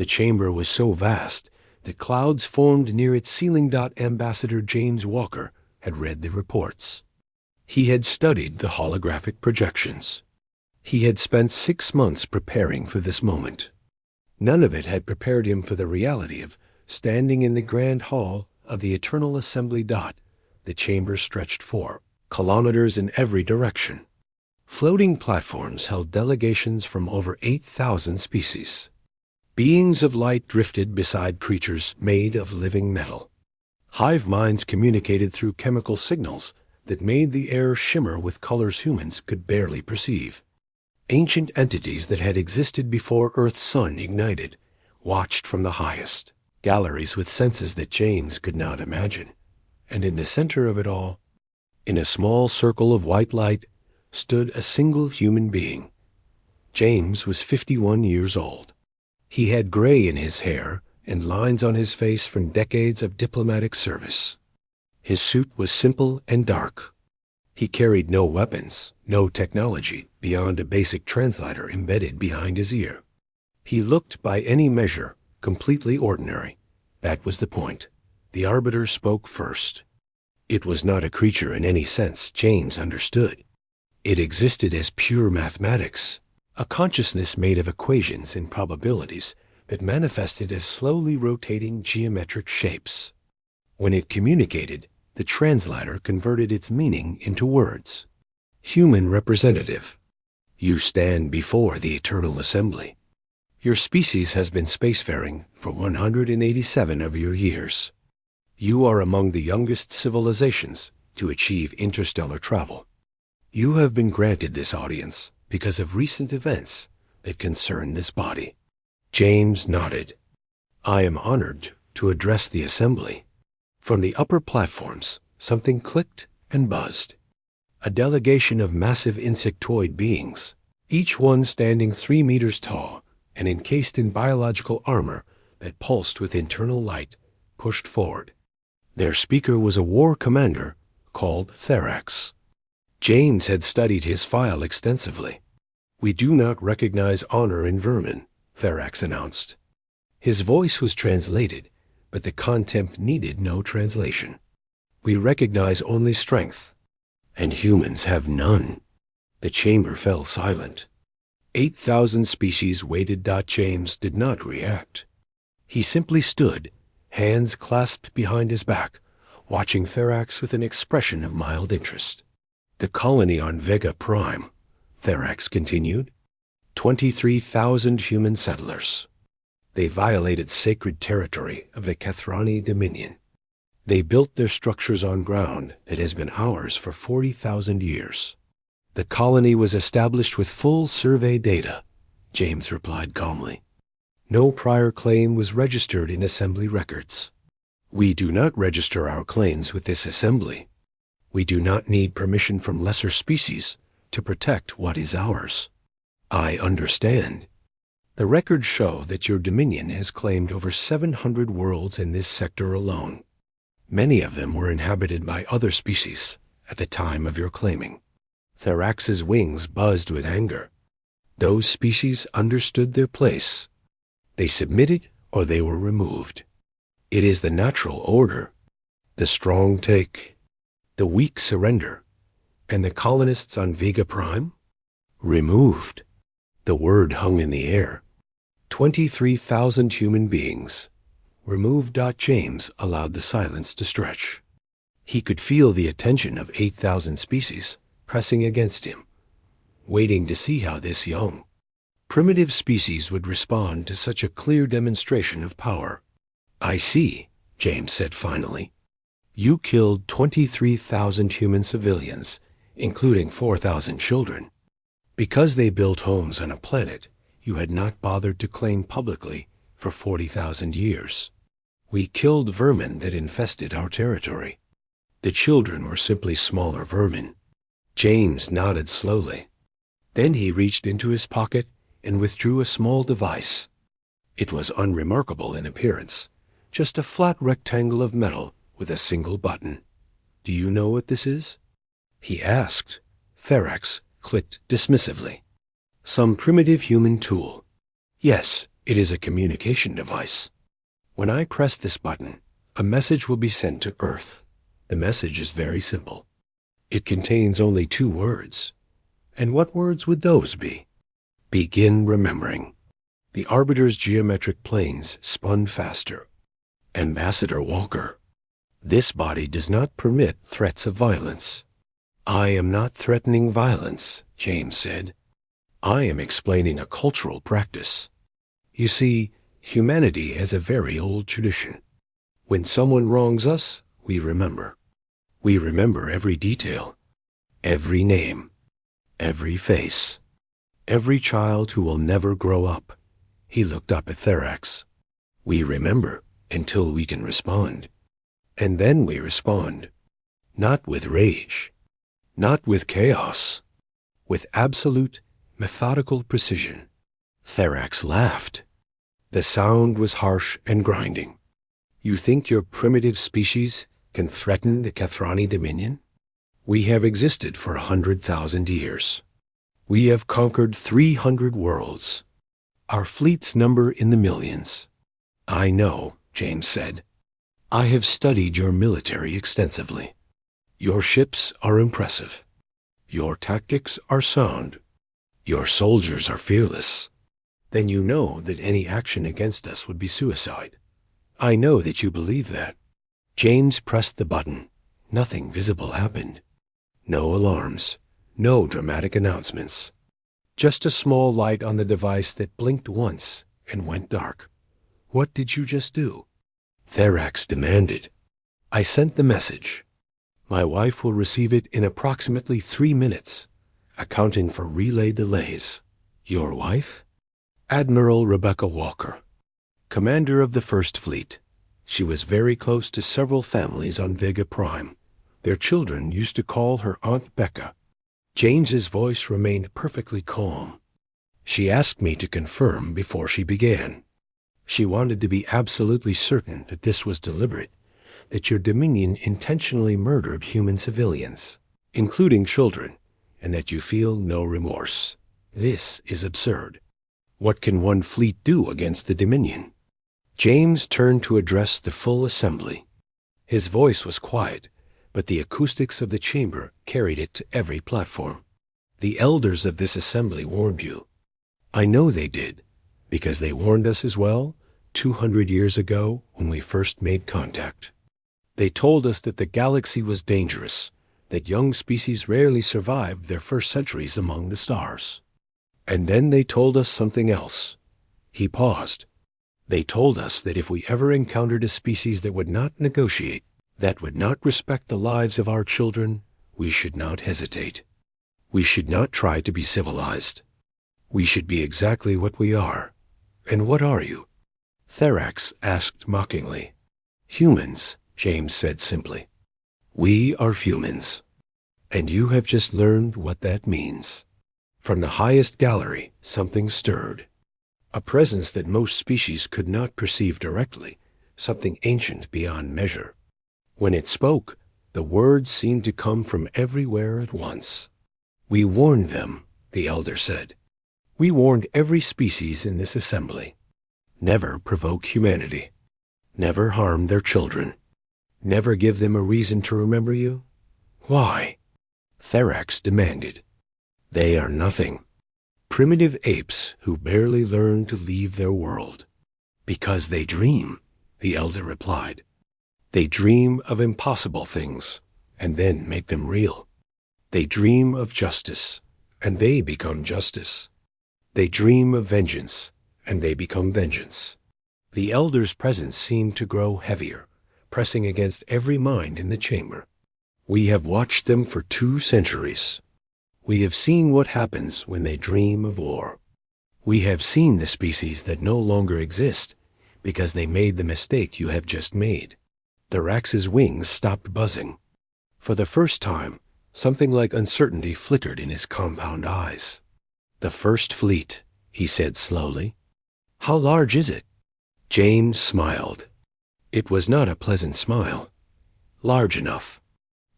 The chamber was so vast that clouds formed near its ceiling. Ambassador James Walker had read the reports. He had studied the holographic projections. He had spent 6 months preparing for this moment. None of it had prepared him for the reality of standing in the grand hall of the Eternal Assembly. The chamber stretched 4 kilometers in every direction. Floating platforms held delegations from over 8,000 species. Beings of light drifted beside creatures made of living metal. Hive minds communicated through chemical signals that made the air shimmer with colors humans could barely perceive. Ancient entities that had existed before Earth's sun ignited watched from the highest, galleries with senses that James could not imagine. And in the center of it all, in a small circle of white light, stood a single human being. James was 51 years old. He had gray in his hair and lines on his face from decades of diplomatic service. His suit was simple and dark. He carried no weapons, no technology beyond a basic translator embedded behind his ear. He looked, by any measure, completely ordinary. That was the point. The Arbiter spoke first. It was not a creature in any sense James understood. It existed as pure mathematics, a consciousness made of equations and probabilities that manifested as slowly rotating geometric shapes. When it communicated, the translator converted its meaning into words. Human representative. You stand before the Eternal Assembly. Your species has been spacefaring for 187 of your years. You are among the youngest civilizations to achieve interstellar travel. You have been granted this audience because of recent events that concern this body. James nodded. I am honored to address the assembly. From the upper platforms, something clicked and buzzed. A delegation of massive insectoid beings, each one standing 3 meters tall and encased in biological armor that pulsed with internal light, pushed forward. Their speaker was a war commander called Therax. James had studied his file extensively. We do not recognize honor in vermin, Therax announced. His voice was translated, but the content needed no translation. We recognize only strength, and humans have none. The chamber fell silent. 8,000 species waited. James did not react. He simply stood, hands clasped behind his back, watching Therax with an expression of mild interest. The colony on Vega Prime, Therax continued. 23,000 human settlers. They violated sacred territory of the Kathrani Dominion. They built their structures on ground that has been ours for 40,000 years. The colony was established with full survey data, James replied calmly. No prior claim was registered in assembly records. We do not register our claims with this assembly. We do not need permission from lesser species to protect what is ours. I understand. The records show that your dominion has claimed over 700 worlds in this sector alone. Many of them were inhabited by other species at the time of your claiming. Therax's wings buzzed with anger. Those species understood their place. They submitted or they were removed. It is the natural order. The strong take. The weak surrender. And the colonists on Vega Prime? Removed. The word hung in the air. 23,000 human beings. Removed. James allowed the silence to stretch. He could feel the attention of 8,000 species pressing against him, waiting to see how this young, primitive species would respond to such a clear demonstration of power. I see, James said finally. You killed 23,000 human civilians, including 4,000 children. Because they built homes on a planet you had not bothered to claim publicly for 40,000 years. We killed vermin that infested our territory. The children were simply smaller vermin. James nodded slowly. Then he reached into his pocket and withdrew a small device. It was unremarkable in appearance, just a flat rectangle of metal with a single button. Do you know what this is? He asked. Therax clicked dismissively. Some primitive human tool. Yes, It is a communication device. When I press this button, a message will be sent to Earth. The message is very simple. It contains only 2 words. And what words would those be? Begin remembering. The Arbiter's geometric planes spun faster. Ambassador Walker. This body does not permit threats of violence. I am not threatening violence, James said. I am explaining a cultural practice. You see, humanity has a very old tradition. When someone wrongs us, we remember. We remember every detail, every name, every face, every child who will never grow up. He looked up at Therax. We remember until we can respond. And then we respond. Not with rage, not with chaos, with absolute, methodical precision. Therax laughed. The sound was harsh and grinding. You think your primitive species can threaten the Kathrani Dominion? We have existed for 100,000 years. We have conquered 300 worlds. Our fleets number in the millions. I know, James said. I have studied your military extensively. Your ships are impressive. Your tactics are sound. Your soldiers are fearless. Then you know that any action against us would be suicide. I know that you believe that. James pressed the button. Nothing visible happened. No alarms. No dramatic announcements. Just a small light on the device that blinked once and went dark. What did you just do? Therax demanded. I sent the message. My wife will receive it in approximately 3 minutes, accounting for relay delays. Your wife? Admiral Rebecca Walker, commander of the First Fleet. She was very close to several families on Vega Prime. Their children used to call her Aunt Becca. James's voice remained perfectly calm. She asked me to confirm before she began. She wanted to be absolutely certain that this was deliberate, that your Dominion intentionally murdered human civilians, including children, and that you feel no remorse. This is absurd. What can one fleet do against the Dominion? James turned to address the full assembly. His voice was quiet, but the acoustics of the chamber carried it to every platform. The elders of this assembly warned you. I know they did, because they warned us as well 200 years ago when we first made contact. They told us that the galaxy was dangerous, that young species rarely survived their first centuries among the stars. And then they told us something else. He paused. They told us that if we ever encountered a species that would not negotiate, that would not respect the lives of our children, we should not hesitate. We should not try to be civilized. We should be exactly what we are. And what are you? Therax asked mockingly. Humans, James said simply. We are humans. And you have just learned what that means. From the highest gallery, something stirred. A presence that most species could not perceive directly, something ancient beyond measure. When it spoke, the words seemed to come from everywhere at once. We warned them, the elder said. We warned every species in this assembly. Never provoke humanity. Never harm their children. Never give them a reason to remember you. Why? Therax demanded. They are nothing. Primitive apes who barely learn to leave their world. Because they dream, the elder replied. They dream of impossible things, and then make them real. They dream of justice, and they become justice. They dream of vengeance, and they become vengeance. The elder's presence seemed to grow heavier, pressing against every mind in the chamber. We have watched them for 2 centuries. We have seen what happens when they dream of war. We have seen the species that no longer exist because they made the mistake you have just made. Therax's wings stopped buzzing. For the first time, something like uncertainty flickered in his compound eyes. The First Fleet, he said slowly. How large is it? James smiled. It was not a pleasant smile. Large enough.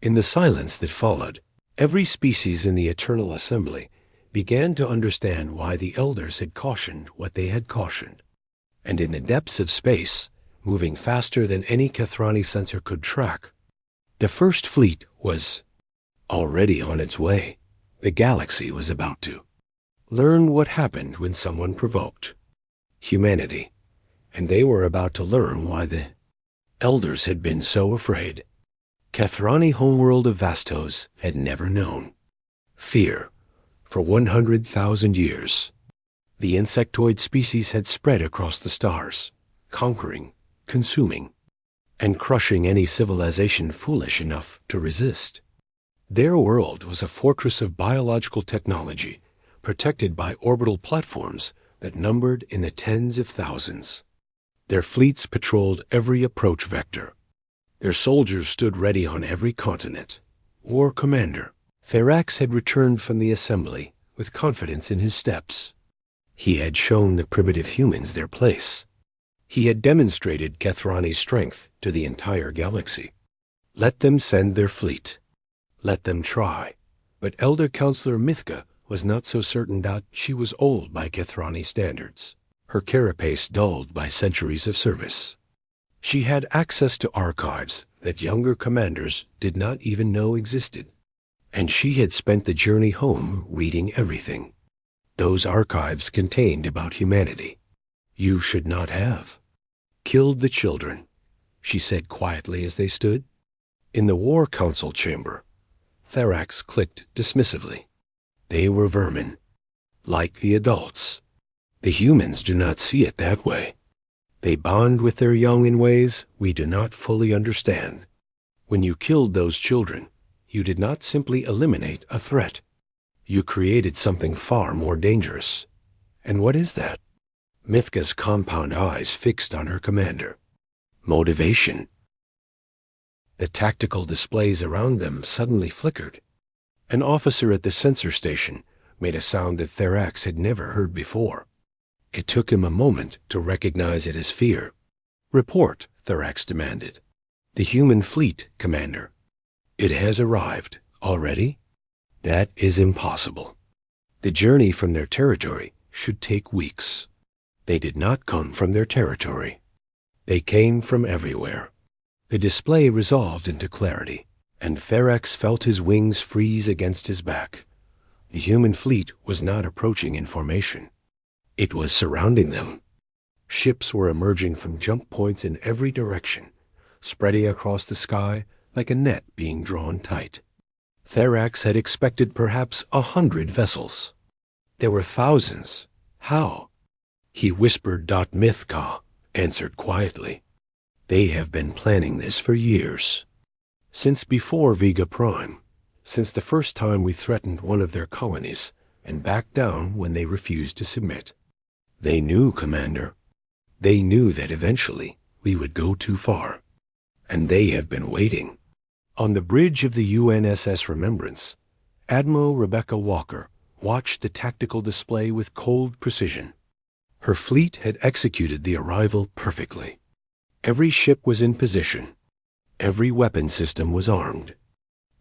In the silence that followed, every species in the Eternal Assembly began to understand why the elders had cautioned what they had cautioned. And in the depths of space, moving faster than any Kathrani sensor could track, the first fleet was already on its way. The galaxy was about to learn what happened when someone provoked humanity, and they were about to learn why the elders had been so afraid. Kathrani homeworld of Vastos had never known fear. For 100,000 years, the insectoid species had spread across the stars, conquering, consuming, and crushing any civilization foolish enough to resist. Their world was a fortress of biological technology, protected by orbital platforms that numbered in the tens of thousands. Their fleets patrolled every approach vector. Their soldiers stood ready on every continent. War Commander Therax had returned from the assembly with confidence in his steps. He had shown the primitive humans their place. He had demonstrated Kathrani's strength to the entire galaxy. Let them send their fleet. Let them try. But Elder Counselor Mythka was not so certain that she was old by Kathrani standards, her carapace dulled by centuries of service. She had access to archives that younger commanders did not even know existed, and she had spent the journey home reading everything those archives contained about humanity. You should not have killed the children, she said quietly as they stood. In the War Council chamber, Therax clicked dismissively. They were vermin, like the adults. The humans do not see it that way. They bond with their young in ways we do not fully understand. When you killed those children, you did not simply eliminate a threat. You created something far more dangerous. And what is that? Mythka's compound eyes fixed on her commander. Motivation. The tactical displays around them suddenly flickered. An officer at the sensor station made a sound that Therax had never heard before. It took him a moment to recognize it as fear. Report, Therax demanded. The human fleet, Commander. It has arrived. Already? That is impossible. The journey from their territory should take weeks. They did not come from their territory. They came from everywhere. The display resolved into clarity, and Therax felt his wings freeze against his back. The human fleet was not approaching in formation. It was surrounding them. Ships were emerging from jump points in every direction, spreading across the sky like a net being drawn tight. Therax had expected perhaps 100 vessels. There were thousands. How? He whispered. Mythka answered quietly. They have been planning this for years. Since before Vega Prime. Since the first time we threatened one of their colonies and backed down when they refused to submit. They knew, Commander. They knew that eventually we would go too far. And they have been waiting. On the bridge of the UNSS Remembrance, Admiral Rebecca Walker watched the tactical display with cold precision. Her fleet had executed the arrival perfectly. Every ship was in position. Every weapon system was armed.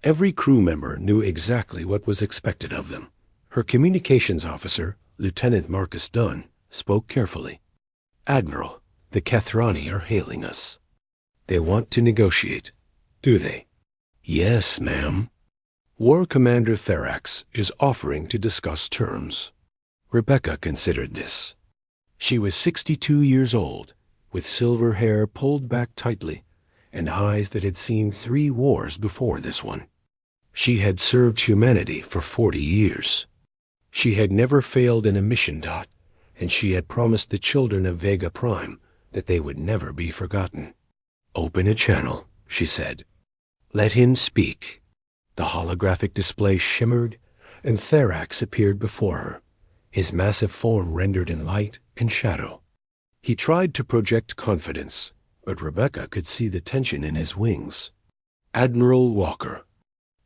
Every crew member knew exactly what was expected of them. Her communications officer, Lieutenant Marcus Dunn, spoke carefully. Admiral, the Kathrani are hailing us. They want to negotiate, do they? Yes, ma'am. War Commander Therax is offering to discuss terms. Rebecca considered this. She was 62 years old, with silver hair pulled back tightly, and eyes that had seen 3 wars before this one. She had served humanity for 40 years. She had never failed in a mission. And she had promised the children of Vega Prime that they would never be forgotten. Open a channel, she said. Let him speak. The holographic display shimmered, and Therax appeared before her, his massive form rendered in light and shadow. He tried to project confidence, but Rebecca could see the tension in his wings. Admiral Walker,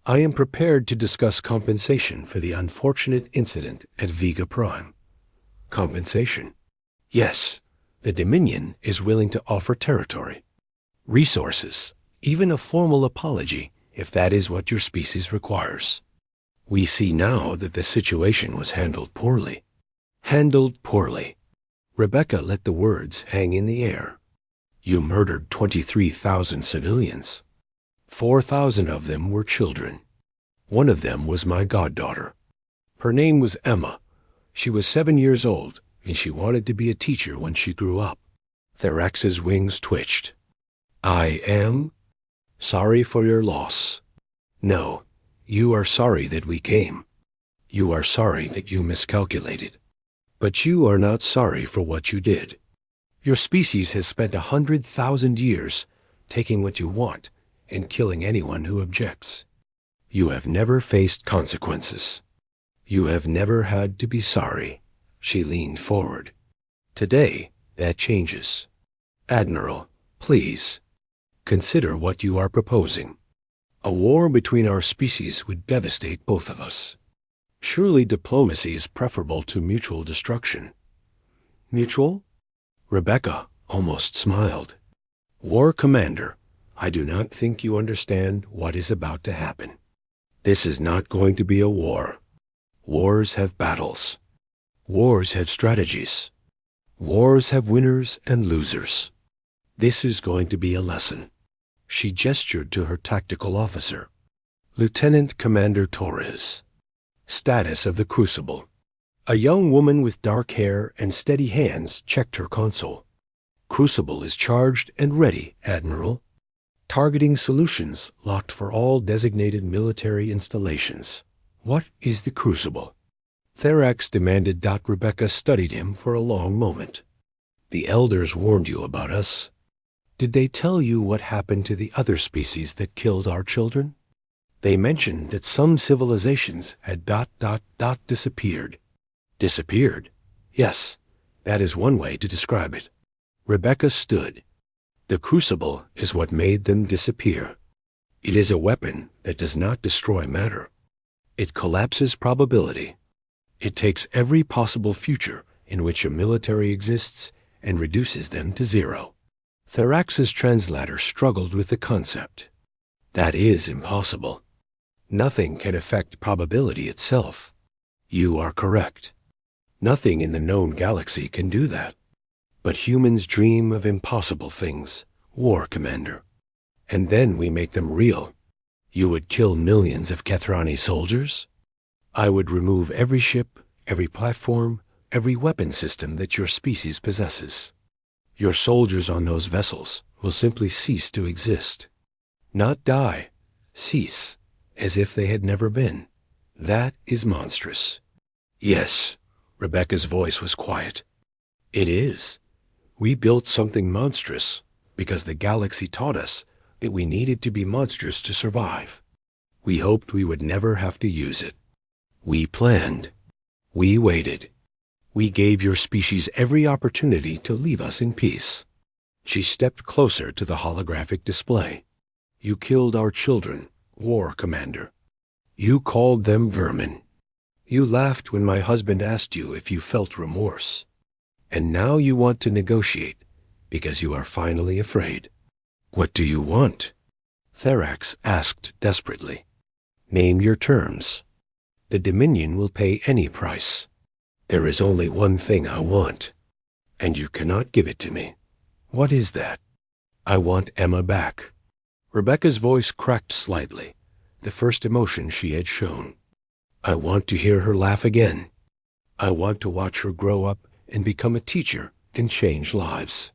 I am prepared to discuss compensation for the unfortunate incident at Vega Prime. Compensation? Yes, the Dominion is willing to offer territory, resources, even a formal apology if that is what your species requires. We see now that the situation was handled poorly. Handled poorly. Rebecca let the words hang in the air. You murdered 23,000 civilians. 4,000 of them were children. One of them was my goddaughter. Her name was Emma. She was 7 years old, and she wanted to be a teacher when she grew up. Therax's wings twitched. I am sorry for your loss. No, you are sorry that we came. You are sorry that you miscalculated. But you are not sorry for what you did. Your species has spent 100,000 years taking what you want and killing anyone who objects. You have never faced consequences. You have never had to be sorry. She leaned forward. Today, that changes. Admiral, please, consider what you are proposing. A war between our species would devastate both of us. Surely diplomacy is preferable to mutual destruction. Mutual? Rebecca almost smiled. War Commander, I do not think you understand what is about to happen. This is not going to be a war. Wars have battles. Wars have strategies. Wars have winners and losers. This is going to be a lesson. She gestured to her tactical officer. Lieutenant Commander Torres. Status of the Crucible. A young woman with dark hair and steady hands checked her console. Crucible is charged and ready, Admiral. Targeting solutions locked for all designated military installations. What is the Crucible? Therax demanded. Rebecca studied him for a long moment. The elders warned you about us. Did they tell you what happened to the other species that killed our children? They mentioned that some civilizations had disappeared. Disappeared? Yes, that is one way to describe it. Rebecca stood. The Crucible is what made them disappear. It is a weapon that does not destroy matter. It collapses probability. It takes every possible future in which a military exists and reduces them to zero. Therax's translator struggled with the concept. That is impossible. Nothing can affect probability itself. You are correct. Nothing in the known galaxy can do that. But humans dream of impossible things, War Commander. And then we make them real. You would kill millions of Kethrani soldiers? I would remove every ship, every platform, every weapon system that your species possesses. Your soldiers on those vessels will simply cease to exist. Not die, cease, as if they had never been. That is monstrous. Yes, Rebecca's voice was quiet. It is. We built something monstrous because the galaxy taught us that we needed to be monstrous to survive. We hoped we would never have to use it. We planned. We waited. We gave your species every opportunity to leave us in peace. She stepped closer to the holographic display. You killed our children, War Commander. You called them vermin. You laughed when my husband asked you if you felt remorse. And now you want to negotiate because you are finally afraid. What do you want? Therax asked desperately. Name your terms. The Dominion will pay any price. There is only one thing I want, and you cannot give it to me. What is that? I want Emma back. Rebecca's voice cracked slightly, the first emotion she had shown. I want to hear her laugh again. I want to watch her grow up and become a teacher and change lives.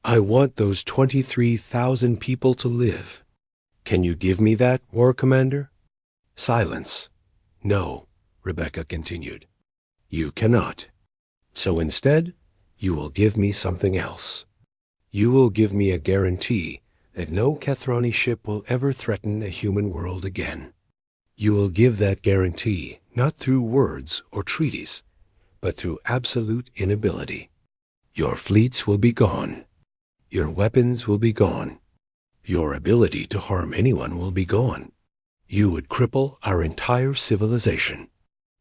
I want those 23,000 people to live. Can you give me that, War Commander? Silence. No, Rebecca continued. You cannot. So instead, you will give me something else. You will give me a guarantee that no Kethrani ship will ever threaten a human world again. You will give that guarantee not through words or treaties, but through absolute inability. Your fleets will be gone. Your weapons will be gone. Your ability to harm anyone will be gone. You would cripple our entire civilization.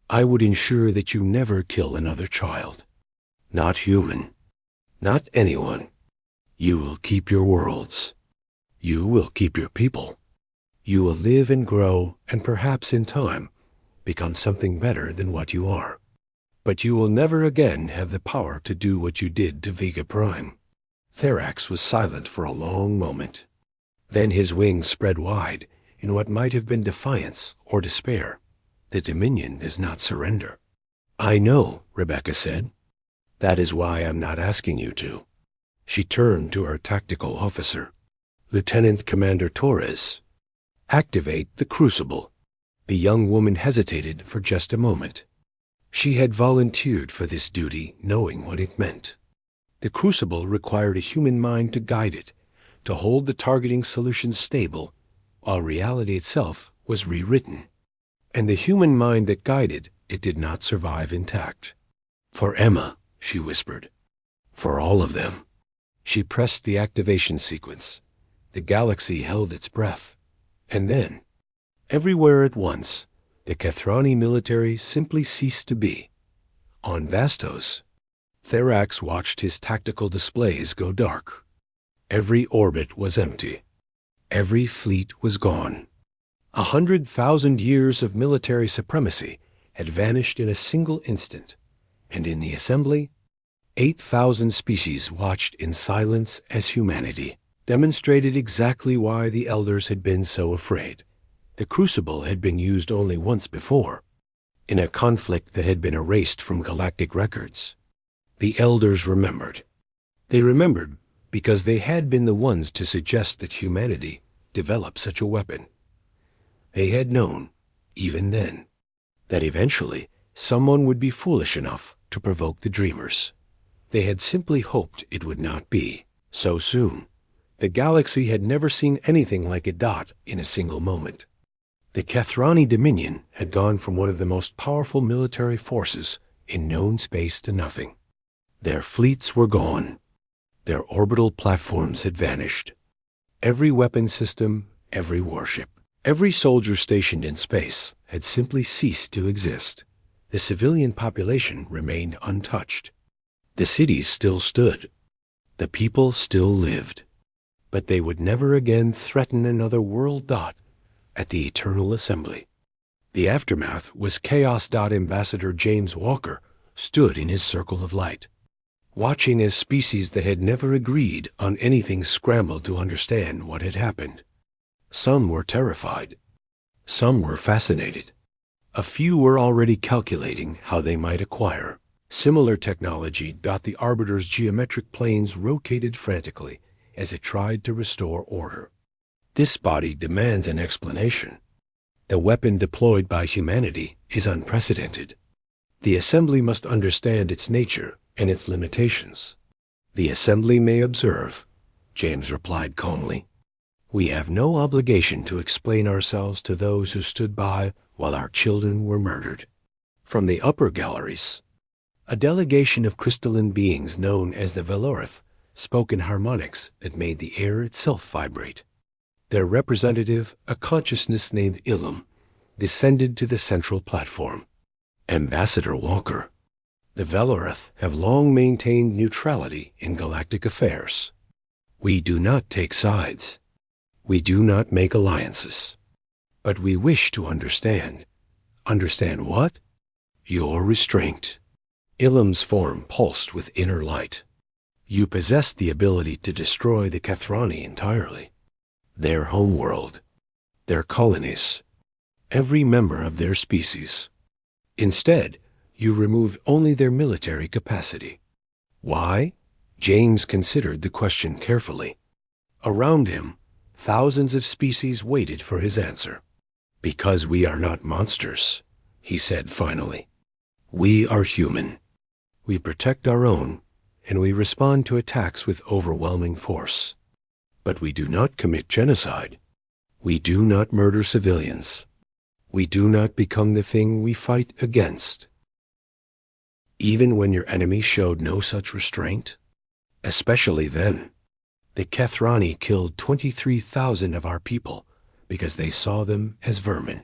I would ensure that you never kill another child. Not human. Not anyone. You will keep your worlds. You will keep your people. You will live and grow and perhaps in time become something better than what you are. But you will never again have the power to do what you did to Vega Prime. Therax was silent for a long moment. Then his wings spread wide in what might have been defiance or despair. The Dominion does not surrender. I know, Rebecca said. That is why I'm not asking you to. She turned to her tactical officer. Lieutenant Commander Torres, activate the Crucible. The young woman hesitated for just a moment. She had volunteered for this duty, knowing what it meant. The Crucible required a human mind to guide it, to hold the targeting solution stable, while reality itself was rewritten. And the human mind that guided it did not survive intact. For Emma, she whispered. For all of them. She pressed the activation sequence. The galaxy held its breath. And then, everywhere at once, the Cathrani military simply ceased to be. On Vastos, Therax watched his tactical displays go dark. Every orbit was empty. Every fleet was gone. 100,000 years of military supremacy had vanished in a single instant, and in the assembly, 8,000 species watched in silence as humanity demonstrated exactly why the elders had been so afraid. The Crucible had been used only once before, in a conflict that had been erased from galactic records. The elders remembered. They remembered because they had been the ones to suggest that humanity develop such a weapon. They had known, even then, that eventually someone would be foolish enough to provoke the dreamers. They had simply hoped it would not be so soon. The galaxy had never seen anything like it in a single moment. The Cathrani Dominion had gone from one of the most powerful military forces in known space to nothing. Their fleets were gone. Their orbital platforms had vanished. Every weapon system, every warship, every soldier stationed in space had simply ceased to exist. The civilian population remained untouched. The cities still stood. The people still lived. But they would never again threaten another world at the Eternal Assembly. The aftermath was Chaos Ambassador James Walker stood in his circle of light, watching as species that had never agreed on anything scrambled to understand what had happened. Some were terrified. Some were fascinated. A few were already calculating how they might acquire similar technology. The Arbiter's geometric planes rotated frantically as it tried to restore order. This body demands an explanation. The weapon deployed by humanity is unprecedented. The Assembly must understand its nature and its limitations. The Assembly may observe, James replied calmly. We have no obligation to explain ourselves to those who stood by while our children were murdered. From the upper galleries, a delegation of crystalline beings known as the Velorith spoke in harmonics that made the air itself vibrate. Their representative, a consciousness named Ilum, descended to the central platform. Ambassador Walker, the Velorith have long maintained neutrality in galactic affairs. We do not take sides. We do not make alliances. But we wish to understand. Understand what? Your restraint. Ilum's form pulsed with inner light. You possess the ability to destroy the Cathrani entirely. Their homeworld, their colonies, every member of their species. Instead, you remove only their military capacity. Why? James considered the question carefully. Around him, thousands of species waited for his answer. Because we are not monsters, he said finally. We are human. We protect our own, and we respond to attacks with overwhelming force. But we do not commit genocide. We do not murder civilians. We do not become the thing we fight against. Even when your enemy showed no such restraint? Especially then. The Cathrani killed 23,000 of our people because they saw them as vermin.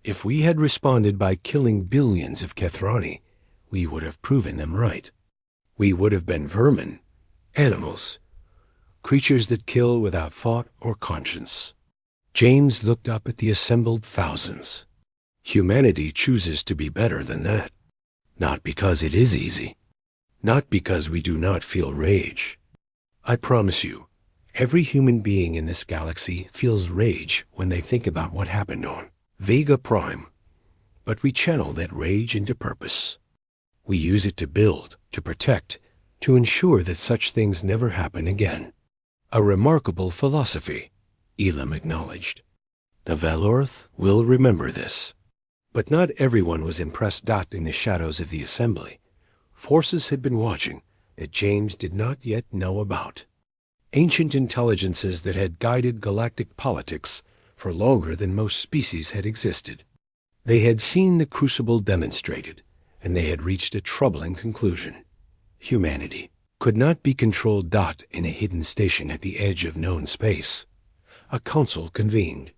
If we had responded by killing billions of Cathrani, we would have proven them right. We would have been vermin, animals, creatures that kill without thought or conscience. James looked up at the assembled thousands. Humanity chooses to be better than that. Not because it is easy. Not because we do not feel rage. I promise you, every human being in this galaxy feels rage when they think about what happened on Vega Prime. But we channel that rage into purpose. We use it to build, to protect, to ensure that such things never happen again. A remarkable philosophy, Elam acknowledged. The Valorth will remember this. But not everyone was impressed. In the shadows of the assembly, forces had been watching that James did not yet know about. Ancient intelligences that had guided galactic politics for longer than most species had existed. They had seen the Crucible demonstrated, and they had reached a troubling conclusion. Humanity could not be controlled. In a hidden station at the edge of known space, a council convened.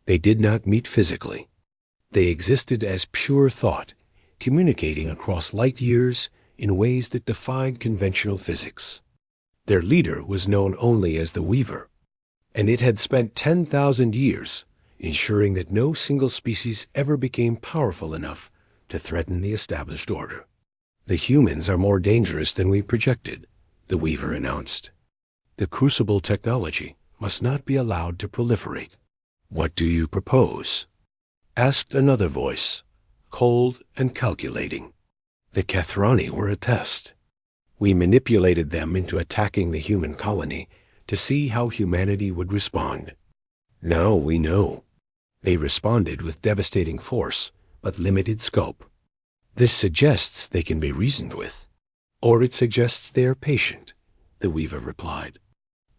They did not meet physically. They existed as pure thought, communicating across light years in ways that defied conventional physics. Their leader was known only as the Weaver, and it had spent 10,000 years ensuring that no single species ever became powerful enough to threaten the established order. The humans are more dangerous than we projected, the Weaver announced. The Crucible technology must not be allowed to proliferate. What do you propose? Asked another voice, cold and calculating. The Kethrani were a test. We manipulated them into attacking the human colony to see how humanity would respond. Now we know. They responded with devastating force, but limited scope. This suggests they can be reasoned with. Or it suggests they are patient, the Weaver replied.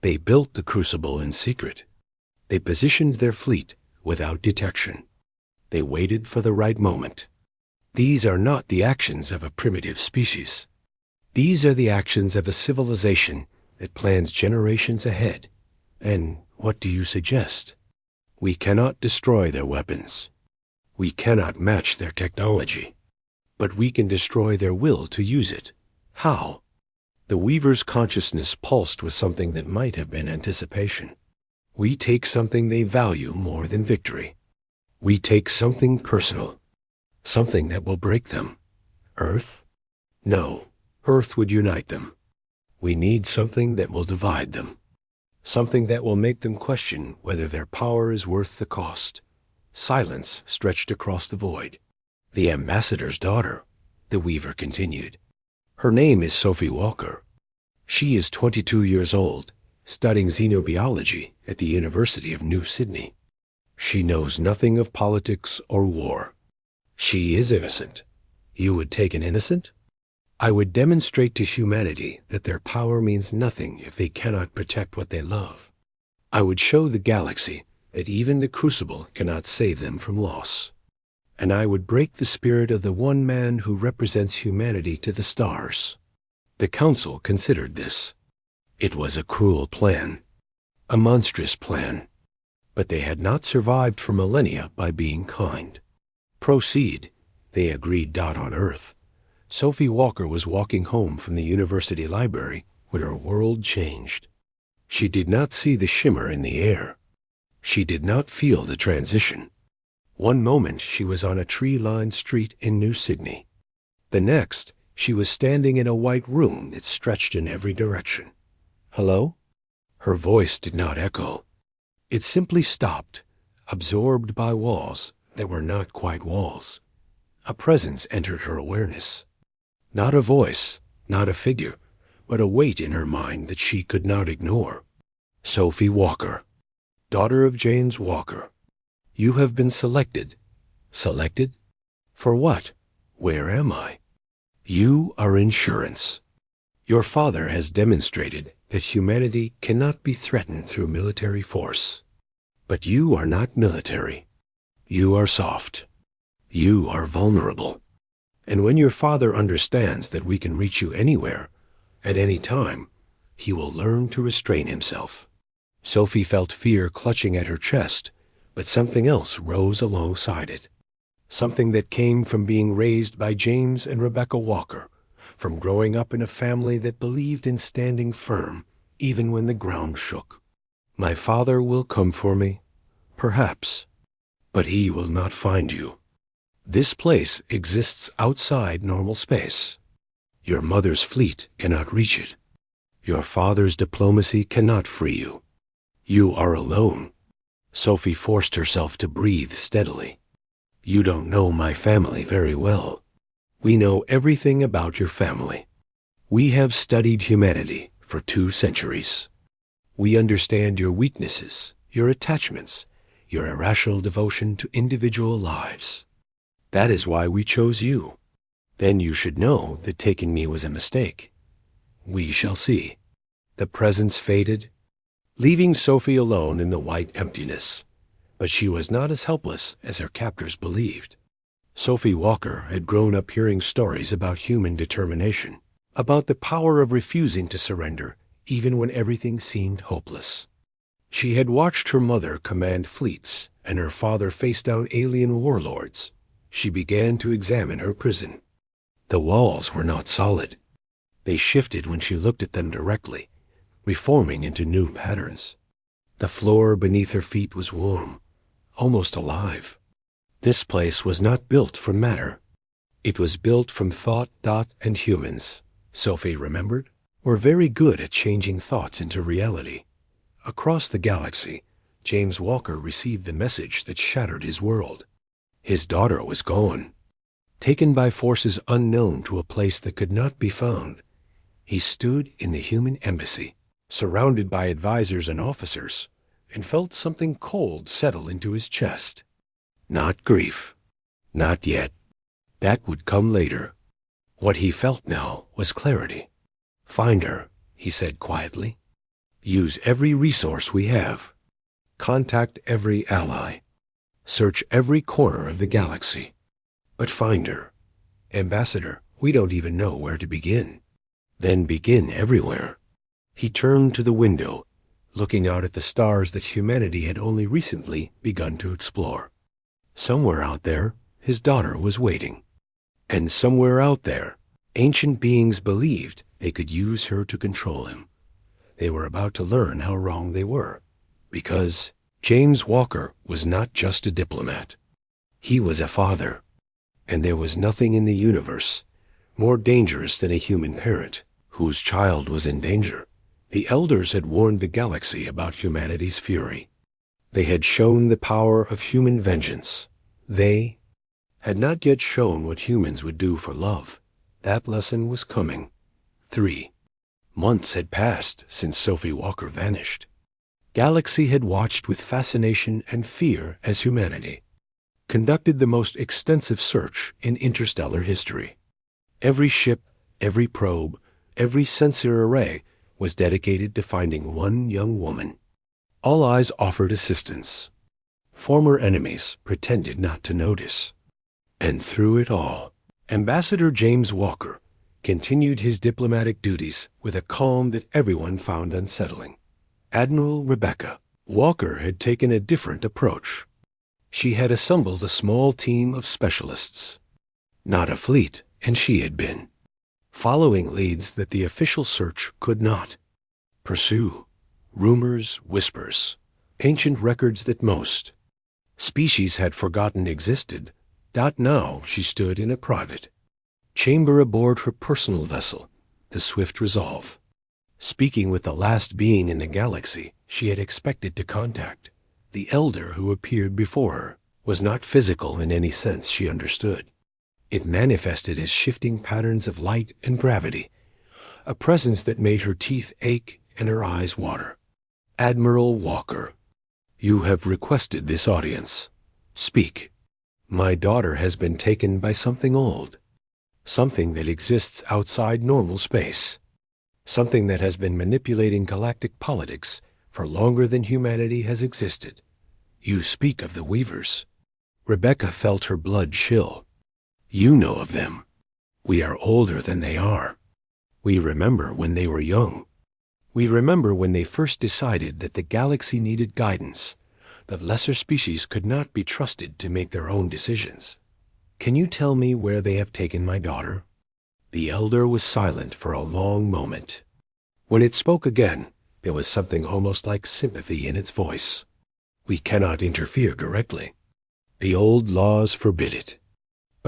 They built the Crucible in secret. They positioned their fleet without detection. They waited for the right moment. These are not the actions of a primitive species. These are the actions of a civilization that plans generations ahead. And what do you suggest? We cannot destroy their weapons. We cannot match their technology. But we can destroy their will to use it. How? The Weaver's consciousness pulsed with something that might have been anticipation. We take something they value more than victory. We take something personal, something that will break them. Earth? No, Earth would unite them. We need something that will divide them, something that will make them question whether their power is worth the cost. Silence stretched across the void. The ambassador's daughter, the Weaver continued. Her name is Sophie Walker. She is 22 years old, studying xenobiology at the University of New Sydney. She knows nothing of politics or war. She is innocent. You would take an innocent? I would demonstrate to humanity that their power means nothing if they cannot protect what they love. I would show the galaxy that even the Crucible cannot save them from loss. And I would break the spirit of the one man who represents humanity to the stars. The council considered this. It was a cruel plan, a monstrous plan. But they had not survived for millennia by being kind. Proceed, they agreed. On Earth, Sophie Walker was walking home from the university library when her world changed. She did not see the shimmer in the air. She did not feel the transition. One moment she was on a tree-lined street in New Sydney. The next, she was standing in a white room that stretched in every direction. Hello? Her voice did not echo. It simply stopped, absorbed by walls that were not quite walls. A presence entered her awareness. Not a voice, not a figure, but a weight in her mind that she could not ignore. Sophie Walker, daughter of James Walker. You have been selected. Selected? For what? Where am I? You are insurance. Your father has demonstrated that humanity cannot be threatened through military force. But you are not military. You are soft. You are vulnerable. And when your father understands that we can reach you anywhere, at any time, he will learn to restrain himself. Sophie felt fear clutching at her chest, but something else rose alongside it. Something that came from being raised by James and Rebecca Walker, from growing up in a family that believed in standing firm, even when the ground shook. My father will come for me, perhaps, but he will not find you. This place exists outside normal space. Your mother's fleet cannot reach it. Your father's diplomacy cannot free you. You are alone. Sophie forced herself to breathe steadily. You don't know my family very well. We know everything about your family. We have studied humanity for 2 centuries. We understand your weaknesses, your attachments, your irrational devotion to individual lives. That is why we chose you. Then you should know that taking me was a mistake. We shall see. The presence faded, leaving Sophie alone in the white emptiness. But she was not as helpless as her captors believed. Sophie Walker had grown up hearing stories about human determination, about the power of refusing to surrender even when everything seemed hopeless. She had watched her mother command fleets and her father face down alien warlords. She began to examine her prison. The walls were not solid. They shifted when she looked at them directly, reforming into new patterns. The floor beneath her feet was warm, almost alive. This place was not built from matter. It was built from thought, and humans, Sophie remembered, were very good at changing thoughts into reality. Across the galaxy, James Walker received the message that shattered his world. His daughter was gone, taken by forces unknown to a place that could not be found. He stood in the human embassy, surrounded by advisors and officers, and felt something cold settle into his chest. Not grief. Not yet. That would come later. What he felt now was clarity. Find her, he said quietly. Use every resource we have. Contact every ally. Search every corner of the galaxy. But find her. Ambassador, we don't even know where to begin. Then begin everywhere. He turned to the window, looking out at the stars that humanity had only recently begun to explore. Somewhere out there, his daughter was waiting. And somewhere out there, ancient beings believed they could use her to control him. They were about to learn how wrong they were, because James Walker was not just a diplomat. He was a father, and there was nothing in the universe more dangerous than a human parent whose child was in danger. The elders had warned the galaxy about humanity's fury. They had shown the power of human vengeance. They had not yet shown what humans would do for love. That lesson was coming. 3 months had passed since Sophie Walker vanished. Galaxy had watched with fascination and fear as humanity conducted the most extensive search in interstellar history. Every ship, every probe, every sensor array was dedicated to finding one young woman. All eyes offered assistance. Former enemies pretended not to notice. And through it all, Ambassador James Walker continued his diplomatic duties with a calm that everyone found unsettling. Admiral Rebecca Walker had taken a different approach. She had assembled a small team of specialists. Not a fleet, and she had been following leads that the official search could not pursue. Rumors, whispers, ancient records that most species had forgotten existed. Now she stood in a private chamber aboard her personal vessel, the Swift Resolve, speaking with the last being in the galaxy she had expected to contact. The elder who appeared before her was not physical in any sense she understood. It manifested as shifting patterns of light and gravity, a presence that made her teeth ache and her eyes water. Admiral Walker, you have requested this audience. Speak. My daughter has been taken by something old, something that exists outside normal space, something that has been manipulating galactic politics for longer than humanity has existed. You speak of the Weavers. Rebecca felt her blood chill. You know of them. We are older than they are. We remember when they were young. We remember when they first decided that the galaxy needed guidance, that lesser species could not be trusted to make their own decisions. Can you tell me where they have taken my daughter? The elder was silent for a long moment. When it spoke again, there was something almost like sympathy in its voice. We cannot interfere directly. The old laws forbid it.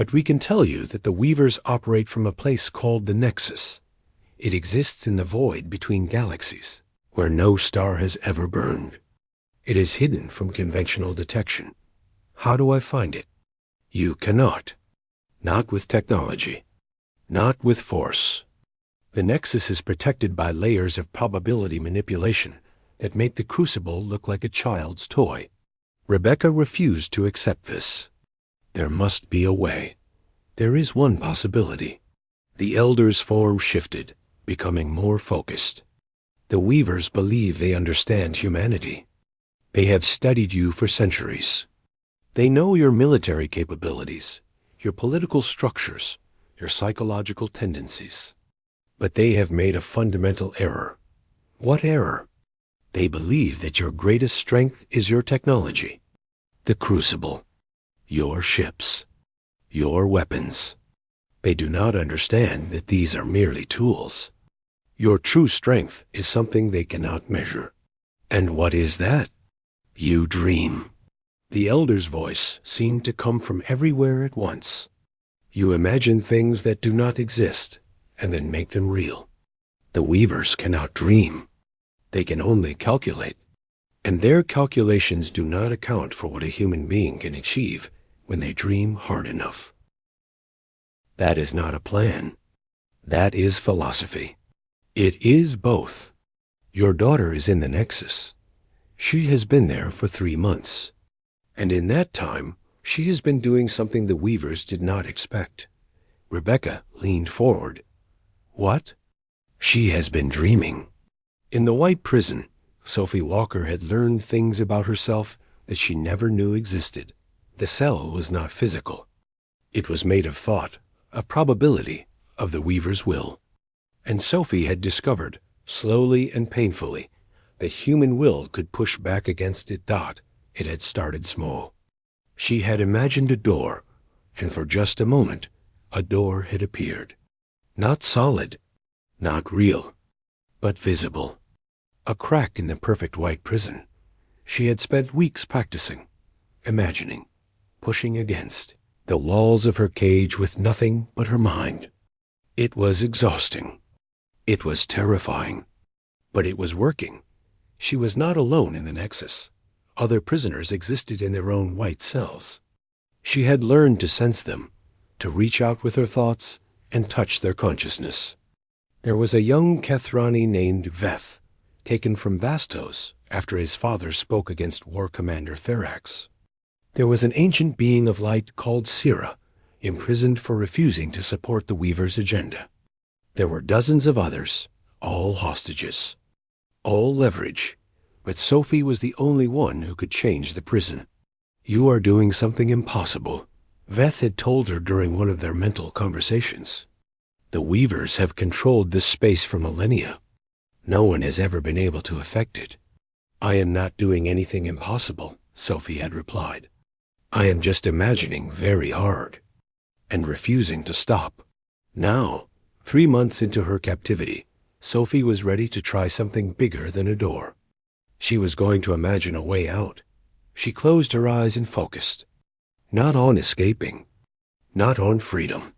But we can tell you that the Weavers operate from a place called the Nexus. It exists in the void between galaxies, where no star has ever burned. It is hidden from conventional detection. How do I find it? You cannot. Not with technology. Not with force. The Nexus is protected by layers of probability manipulation that make the Crucible look like a child's toy. Rebecca refused to accept this. There must be a way. There is one possibility. The Elder's form shifted, becoming more focused. The Weavers believe they understand humanity. They have studied you for centuries. They know your military capabilities, your political structures, your psychological tendencies. But they have made a fundamental error. What error? They believe that your greatest strength is your technology. The Crucible. Your ships. Your weapons. They do not understand that these are merely tools. Your true strength is something they cannot measure. And what is that? You dream. The Elder's voice seemed to come from everywhere at once. You imagine things that do not exist, and then make them real. The Weavers cannot dream. They can only calculate. And their calculations do not account for what a human being can achieve when they dream hard enough. That is not a plan. That is philosophy. It is both. Your daughter is in the Nexus. She has been there for 3 months. And in that time, she has been doing something the Weavers did not expect. Rebecca leaned forward. What? She has been dreaming. In the White Prison, Sophie Walker had learned things about herself that she never knew existed. The cell was not physical. It was made of thought, of probability, of the Weaver's will. And Sophie had discovered, slowly and painfully, that human will could push back against it. It had started small. She had imagined a door, and for just a moment, a door had appeared. Not solid, not real, but visible. A crack in the perfect white prison. She had spent weeks practicing, imagining, pushing against the walls of her cage with nothing but her mind. It was exhausting. It was terrifying. But it was working. She was not alone in the Nexus. Other prisoners existed in their own white cells. She had learned to sense them, to reach out with her thoughts and touch their consciousness. There was a young Kethrani named Veth, taken from Vastos after his father spoke against War Commander Therax. There was an ancient being of light called Sira, imprisoned for refusing to support the Weaver's agenda. There were dozens of others, all hostages, all leverage, but Sophie was the only one who could change the prison. You are doing something impossible, Veth had told her during one of their mental conversations. The Weavers have controlled this space for millennia. No one has ever been able to affect it. I am not doing anything impossible, Sophie had replied. I am just imagining very hard, and refusing to stop. Now, 3 months into her captivity, Sophie was ready to try something bigger than a door. She was going to imagine a way out. She closed her eyes and focused. Not on escaping, not on freedom,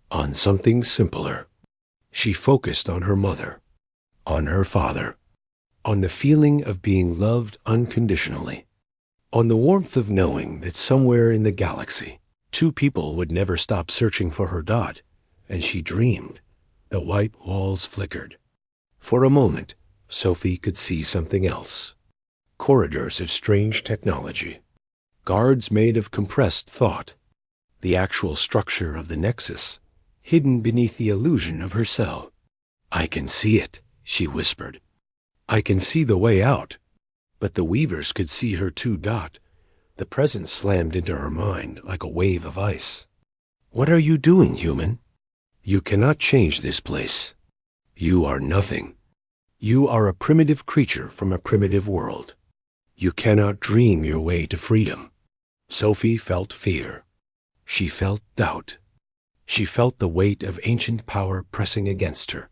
on something simpler. She focused on her mother, on her father, on the feeling of being loved unconditionally, on the warmth of knowing that somewhere in the galaxy, 2 people would never stop searching for her dot, and she dreamed. The white walls flickered. For a moment, Sophie could see something else. Corridors of strange technology. Guards made of compressed thought. The actual structure of the Nexus, hidden beneath the illusion of her cell. I can see it, she whispered. I can see the way out. But the Weavers could see her too. The presence slammed into her mind like a wave of ice. What are you doing, human? You cannot change this place. You are nothing. You are a primitive creature from a primitive world. You cannot dream your way to freedom. Sophie felt fear. She felt doubt. She felt the weight of ancient power pressing against her,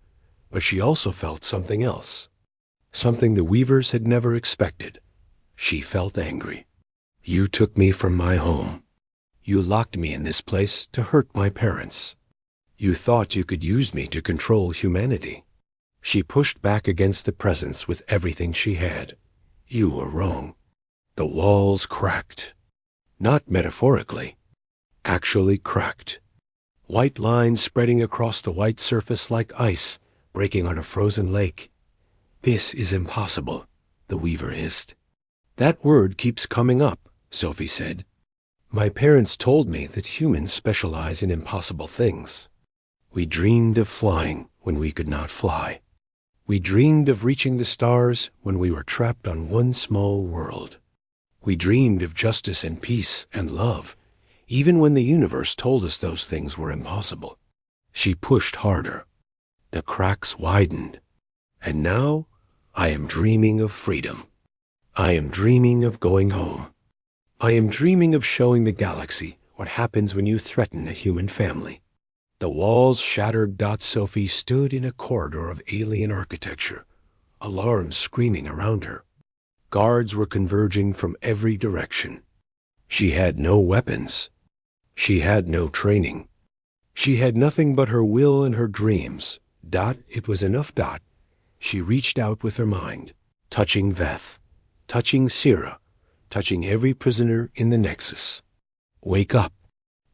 but she also felt something else. Something the Weavers had never expected. She felt angry. You took me from my home. You locked me in this place to hurt my parents. You thought you could use me to control humanity. She pushed back against the presence with everything she had. You were wrong. The walls cracked. Not metaphorically. Actually cracked. White lines spreading across the white surface like ice breaking on a frozen lake. This is impossible, the Weaver hissed. That word keeps coming up, Sophie said. My parents told me that humans specialize in impossible things. We dreamed of flying when we could not fly. We dreamed of reaching the stars when we were trapped on one small world. We dreamed of justice and peace and love, even when the universe told us those things were impossible. She pushed harder. The cracks widened. And now I am dreaming of freedom. I am dreaming of going home. I am dreaming of showing the galaxy what happens when you threaten a human family. The walls shattered. Sophie stood in a corridor of alien architecture, alarms screaming around her. Guards were converging from every direction. She had no weapons. She had no training. She had nothing but her will and her dreams. It was enough. She reached out with her mind, touching Veth, touching Sira, touching every prisoner in the Nexus. Wake up.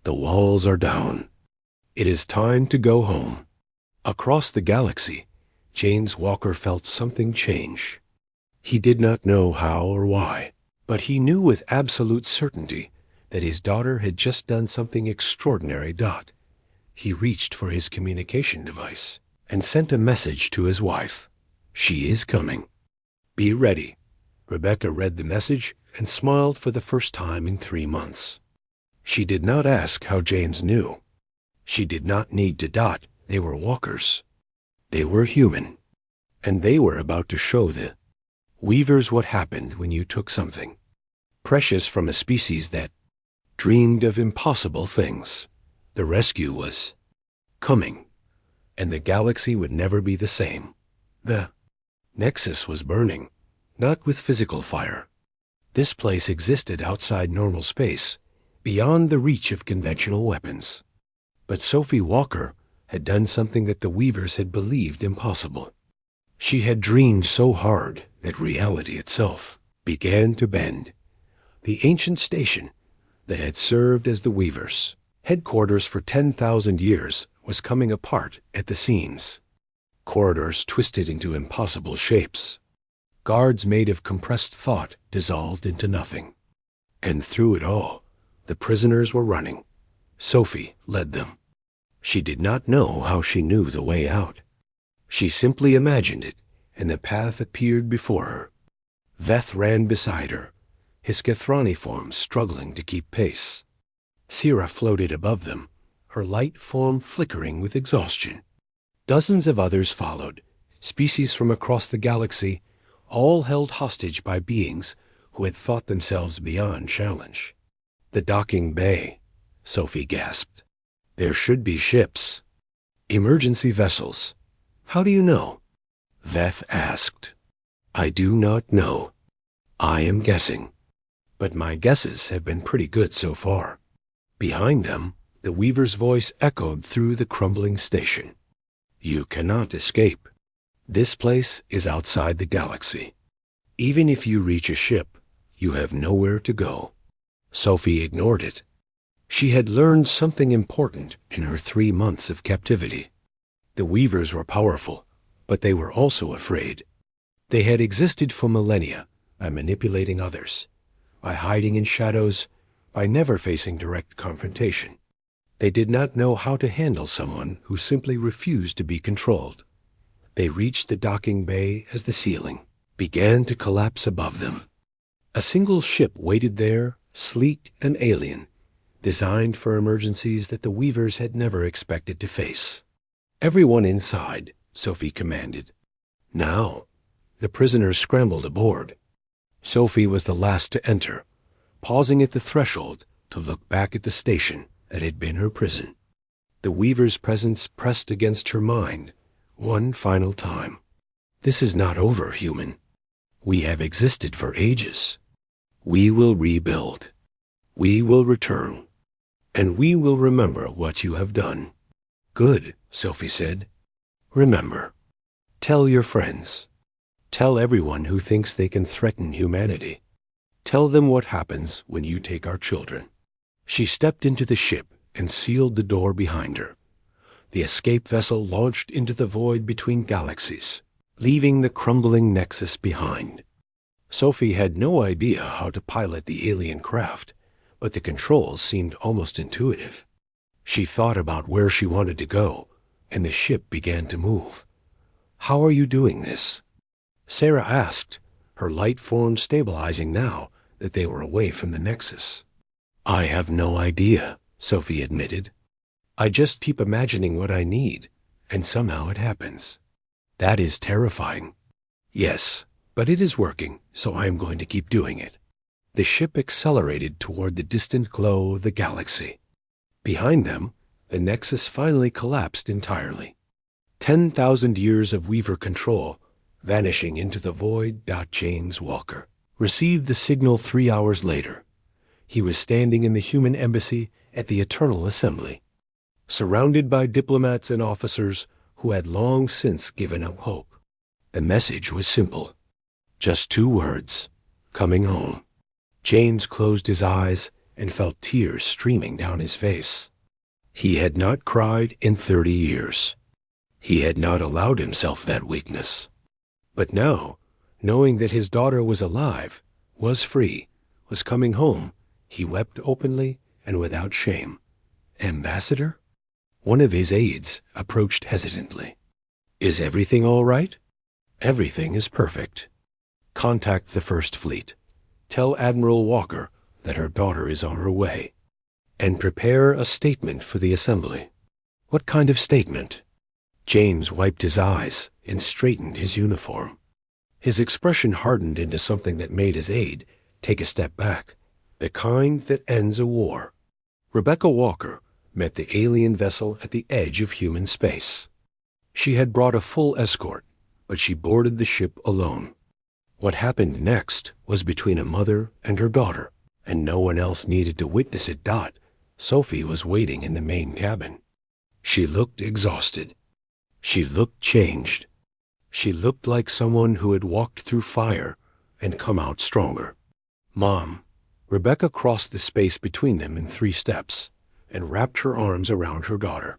The walls are down. It is time to go home. Across the galaxy, James Walker felt something change. He did not know how or why, but he knew with absolute certainty that his daughter had just done something extraordinary. He reached for his communication device and sent a message to his wife. She is coming. Be ready. Rebecca read the message and smiled for the first time in 3 months. She did not ask how James knew. She did not need to. They were walkers. They were human. And they were about to show the Weavers what happened when you took something precious from a species that dreamed of impossible things. The rescue was coming, and the galaxy would never be the same. The Nexus was burning, not with physical fire. This place existed outside normal space, beyond the reach of conventional weapons. But Sophie Walker had done something that the Weavers had believed impossible. She had dreamed so hard that reality itself began to bend. The ancient station that had served as the Weavers' headquarters for 10,000 years was coming apart at the seams. Corridors twisted into impossible shapes. Guards made of compressed thought dissolved into nothing. And through it all, the prisoners were running. Sophie led them. She did not know how she knew the way out. She simply imagined it, and the path appeared before her. Veth ran beside her, his Kethrani form struggling to keep pace. Sira floated above them, her light form flickering with exhaustion. Dozens of others followed, species from across the galaxy, all held hostage by beings who had thought themselves beyond challenge. The docking bay, Sophie gasped. There should be ships. Emergency vessels. How do you know? Veth asked. I do not know. I am guessing. But my guesses have been pretty good so far. Behind them, the Weaver's voice echoed through the crumbling station. You cannot escape. This place is outside the galaxy. Even if you reach a ship, you have nowhere to go. Sophie ignored it. She had learned something important in her 3 months of captivity. The Weavers were powerful, but they were also afraid. They had existed for millennia by manipulating others, by hiding in shadows, by never facing direct confrontation. They did not know how to handle someone who simply refused to be controlled. They reached the docking bay as the ceiling began to collapse above them. A single ship waited there, sleek and alien, designed for emergencies that the Weavers had never expected to face. Everyone inside, Sophie commanded. Now, the prisoners scrambled aboard. Sophie was the last to enter, pausing at the threshold to look back at the station that had been her prison. The Weaver's presence pressed against her mind one final time. This is not over, human. We have existed for ages. We will rebuild. We will return. and we will remember what you have done." "Good," Sophie said. "Remember. Tell your friends. Tell everyone who thinks they can threaten humanity. Tell them what happens when you take our children." She stepped into the ship and sealed the door behind her. The escape vessel launched into the void between galaxies, leaving the crumbling nexus behind. Sophie had no idea how to pilot the alien craft, but the controls seemed almost intuitive. She thought about where she wanted to go, and the ship began to move. "How are you doing this?" Sarah asked, her light form stabilizing now that they were away from the nexus. "I have no idea," Sophie admitted. "I just keep imagining what I need, and somehow it happens. That is terrifying." "Yes, but it is working, so I am going to keep doing it." The ship accelerated toward the distant glow of the galaxy. Behind them, the nexus finally collapsed entirely. 10,000 years of Weaver control, vanishing into the void. James Walker received the signal 3 hours later. He was standing in the human embassy at the Eternal Assembly, surrounded by diplomats and officers who had long since given up hope. The message was simple. Just 2 words: coming home. James closed his eyes and felt tears streaming down his face. He had not cried in 30 years. He had not allowed himself that weakness. But now, knowing that his daughter was alive, was free, was coming home, he wept openly and without shame. "Ambassador?" One of his aides approached hesitantly. "Is everything all right?" "Everything is perfect. Contact the First Fleet. Tell Admiral Walker that her daughter is on her way. And prepare a statement for the Assembly." "What kind of statement?" James wiped his eyes and straightened his uniform. His expression hardened into something that made his aide take a step back. The kind that ends a war. Rebecca Walker met the alien vessel at the edge of human space. She had brought a full escort, but she boarded the ship alone. What happened next was between a mother and her daughter, and no one else needed to witness it. Sophie was waiting in the main cabin. She looked exhausted. She looked changed. She looked like someone who had walked through fire and come out stronger. "Mom." Rebecca crossed the space between them in 3 steps and wrapped her arms around her daughter.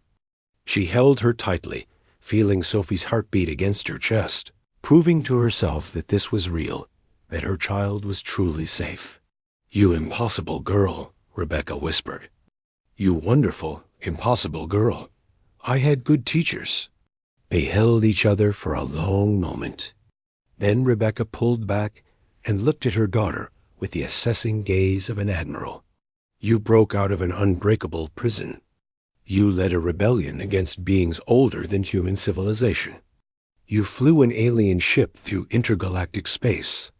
She held her tightly, feeling Sophie's heartbeat against her chest, proving to herself that this was real, that her child was truly safe. "You impossible girl," Rebecca whispered. "You wonderful, impossible girl. I had good teachers." They held each other for a long moment. Then Rebecca pulled back and looked at her daughter with the assessing gaze of an admiral. "You broke out of an unbreakable prison. You led a rebellion against beings older than human civilization. You flew an alien ship through intergalactic space."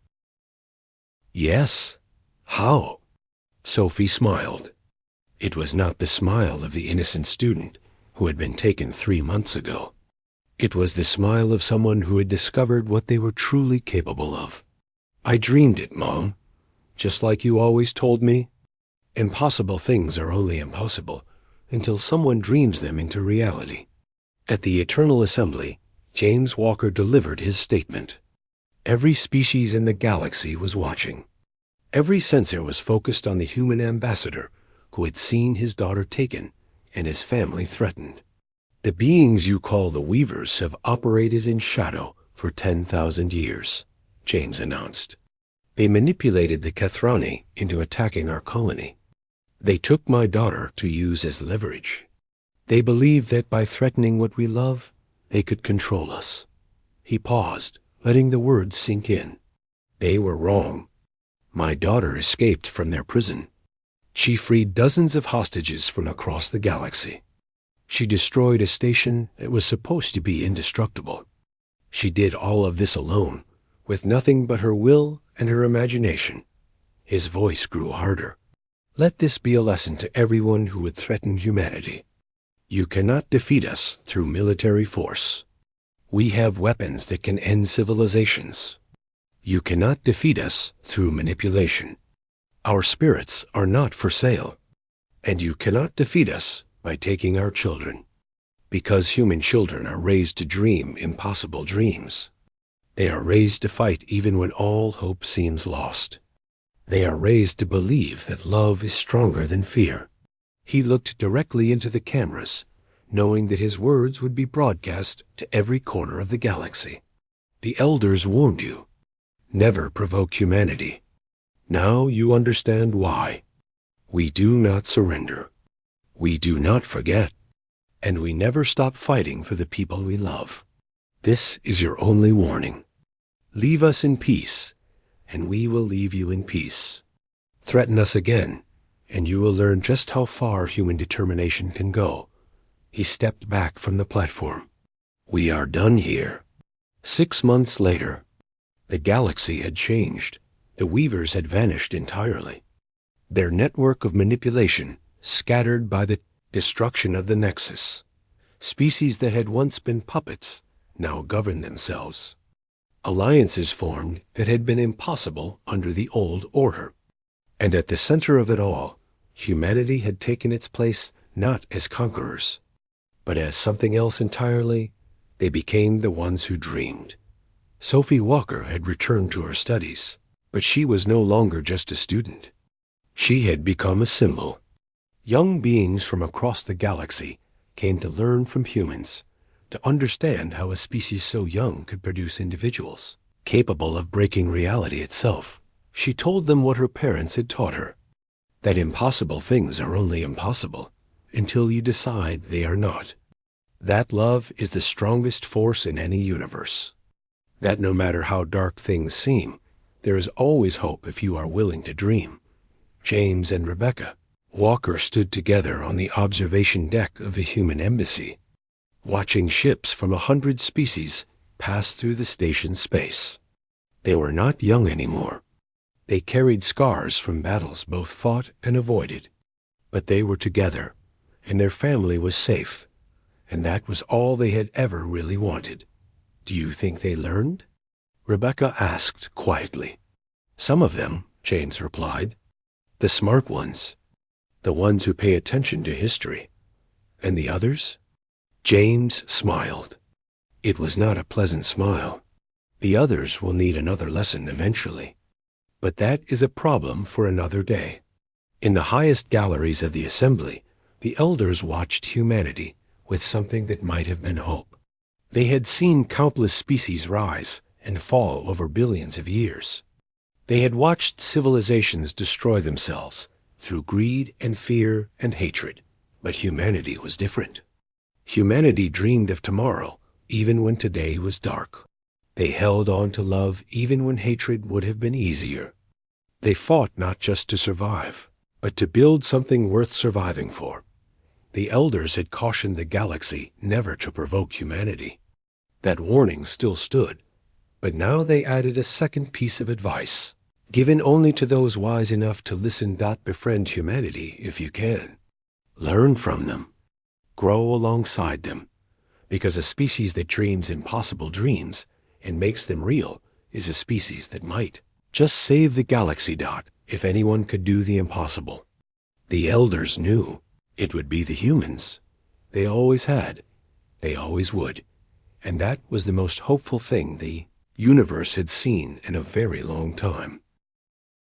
"Yes. How?" Sophie smiled. It was not the smile of the innocent student who had been taken 3 months ago. It was the smile of someone who had discovered what they were truly capable of. "I dreamed it, Mom. Just like you always told me. Impossible things are only impossible until someone dreams them into reality." At the Eternal Assembly, James Walker delivered his statement. Every species in the galaxy was watching. Every sensor was focused on the human ambassador who had seen his daughter taken and his family threatened. "The beings you call the Weavers have operated in shadow for 10,000 years, James announced. "They manipulated the Kathrani into attacking our colony. They took my daughter to use as leverage. They believed that by threatening what we love, they could control us." He paused, letting the words sink in. "They were wrong. My daughter escaped from their prison. She freed dozens of hostages from across the galaxy. She destroyed a station that was supposed to be indestructible. She did all of this alone, with nothing but her will and her imagination." His voice grew harder. "Let this be a lesson to everyone who would threaten humanity. You cannot defeat us through military force. We have weapons that can end civilizations. You cannot defeat us through manipulation. Our spirits are not for sale. And you cannot defeat us by taking our children, because human children are raised to dream impossible dreams. They are raised to fight even when all hope seems lost. They are raised to believe that love is stronger than fear. He looked directly into the cameras, knowing that his words would be broadcast to every corner of the galaxy. The elders warned you. Never provoke humanity. Now you understand why. We do not surrender. We do not forget. And we never stop fighting for the people we love. This is your only warning. Leave us in peace, and we will leave you in peace. Threaten us again, and you will learn just how far human determination can go. He stepped back from the platform. We are done here. 6 months later, the galaxy had changed. The Weavers had vanished entirely. Their network of manipulation scattered by the destruction of the Nexus. Species that had once been puppets now governed themselves. Alliances formed that had been impossible under the old order. And at the center of it all, humanity had taken its place not as conquerors, but as something else entirely. They became the ones who dreamed. Sophie Walker had returned to her studies, but she was no longer just a student. She had become a symbol. Young beings from across the galaxy came to learn from humans, to understand how a species so young could produce individuals, capable of breaking reality itself. She told them what her parents had taught her, that impossible things are only impossible until you decide they are not. That love is the strongest force in any universe. That no matter how dark things seem, there is always hope if you are willing to dream. James and Rebecca Walker stood together on the observation deck of the human embassy, watching ships from 100 species pass through the station's space. They were not young anymore. They carried scars from battles both fought and avoided. But they were together, and their family was safe. And that was all they had ever really wanted. Do you think they learned? Rebecca asked quietly. Some of them, James replied. The smart ones. The ones who pay attention to history. And the others? James smiled. It was not a pleasant smile. The others will need another lesson eventually. But that is a problem for another day. In the highest galleries of the assembly, the elders watched humanity with something that might have been hope. They had seen countless species rise and fall over billions of years. They had watched civilizations destroy themselves through greed and fear and hatred. But humanity was different. Humanity dreamed of tomorrow, even when today was dark. They held on to love even when hatred would have been easier. They fought not just to survive, but to build something worth surviving for. The elders had cautioned the galaxy never to provoke humanity. That warning still stood, but now they added a second piece of advice, given only to those wise enough to listen. Befriend humanity if you can. Learn from them. Grow alongside them, because a species that dreams impossible dreams and makes them real is a species that might just save the galaxy. If anyone could do the impossible, the elders knew it would be the humans. They always had. They always would. And that was the most hopeful thing the universe had seen in a very long time.